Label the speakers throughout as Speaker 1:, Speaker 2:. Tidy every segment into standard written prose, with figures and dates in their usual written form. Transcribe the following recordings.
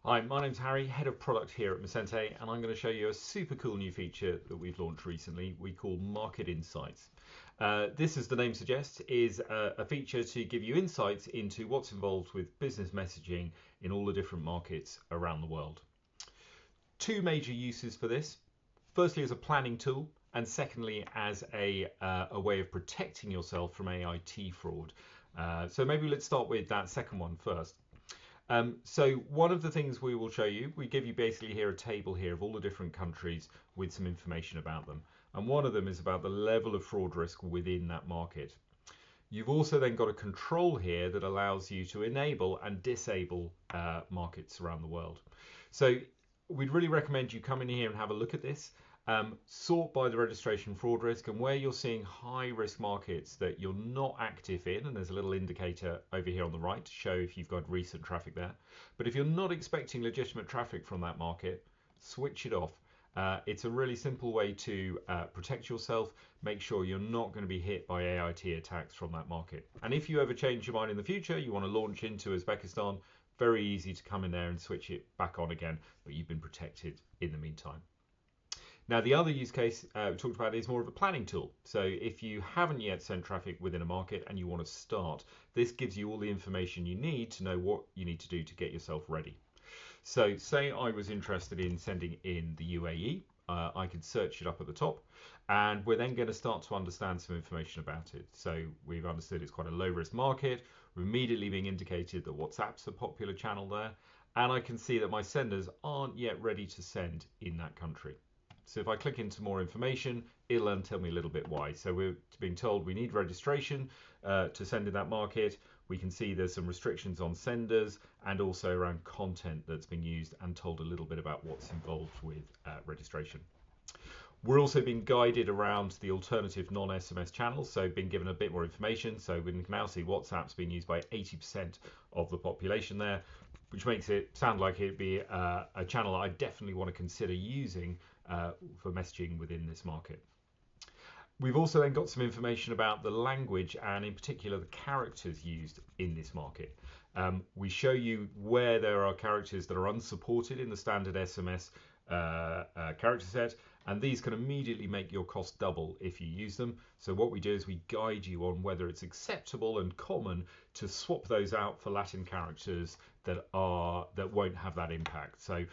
Speaker 1: Hi, my name's Harry, Head of Product here at Messente, and I'm going to show you a super cool new feature that we've launched recently we call Market Insights. This, as the name suggests, is a feature to give you insights into what's involved with business messaging in all the different markets around the world. Two major uses for this. Firstly, as a planning tool, and secondly, as a way of protecting yourself from AIT fraud. So maybe let's start with that second one first. So one of the things we will show you, we give you basically here a table here of all the different countries with some information about them. And one of them is about the level of fraud risk within that market. You've also then got a control here that allows you to enable and disable markets around the world. So we'd really recommend you come in here and have a look at this. Sort by the registration fraud risk, and where you're seeing high risk markets that you're not active in, and there's a little indicator over here on the right to show if you've got recent traffic there. But if you're not expecting legitimate traffic from that market, switch it off. It's a really simple way to protect yourself, make sure you're not going to be hit by AIT attacks from that market. And if you ever change your mind in the future, you want to launch into Uzbekistan, very easy to come in there and switch it back on again, but you've been protected in the meantime. Now, the other use case we talked about is more of a planning tool. So if you haven't yet sent traffic within a market and you want to start, this gives you all the information you need to know what you need to do to get yourself ready. So say I was interested in sending in the UAE, I could search it up at the top, and we're then going to start to understand some information about it. So we've understood it's quite a low risk market. We're immediately being indicated that WhatsApp's a popular channel there, and I can see that my senders aren't yet ready to send in that country. So if I click into more information, it'll then tell me a little bit why. So we're being told we need registration to send in that market. We can see there's some restrictions on senders and also around content that's being used, and told a little bit about what's involved with registration. We're also being guided around the alternative non-SMS channels, so being given a bit more information. So we can now see WhatsApp's being used by 80% of the population there, which makes it sound like it'd be a channel I definitely want to consider using for messaging within this market. We've also then got some information about the language and in particular the characters used in this market. We show you where there are characters that are unsupported in the standard SMS character set, and these can immediately make your cost double if you use them. So what we do is we guide you on whether it's acceptable and common to swap those out for Latin characters that won't have that impact. So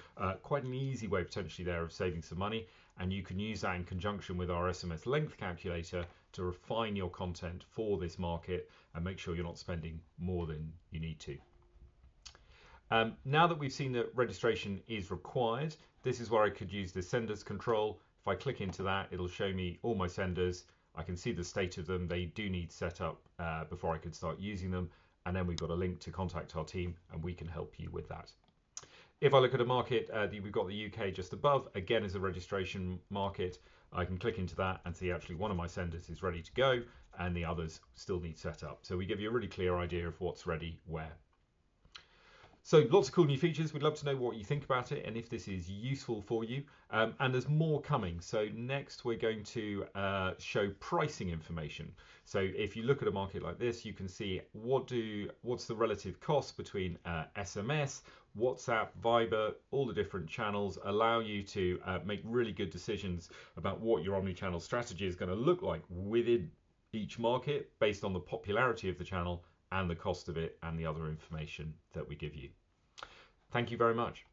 Speaker 1: quite an easy way potentially there of saving some money, and you can use that in conjunction with our SMS length calculator to refine your content for this market and make sure you're not spending more than you need to. Now that we've seen that registration is required, this is where I could use the senders control. If I click into that, it'll show me all my senders. I can see the state of them. They do need set up before I could start using them. And then we've got a link to contact our team, and we can help you with that. If I look at a market, we've got the UK just above, again as a registration market. I can click into that and see actually one of my senders is ready to go and the others still need set up. So we give you a really clear idea of what's ready where. So lots of cool new features. We'd love to know what you think about it and if this is useful for you. And there's more coming. So next we're going to show pricing information. So if you look at a market like this, you can see what's the relative cost between SMS, WhatsApp, Viber, all the different channels allow you to make really good decisions about what your omni-channel strategy is going to look like within each market based on the popularity of the channel and the cost of it and the other information that we give you. Thank you very much.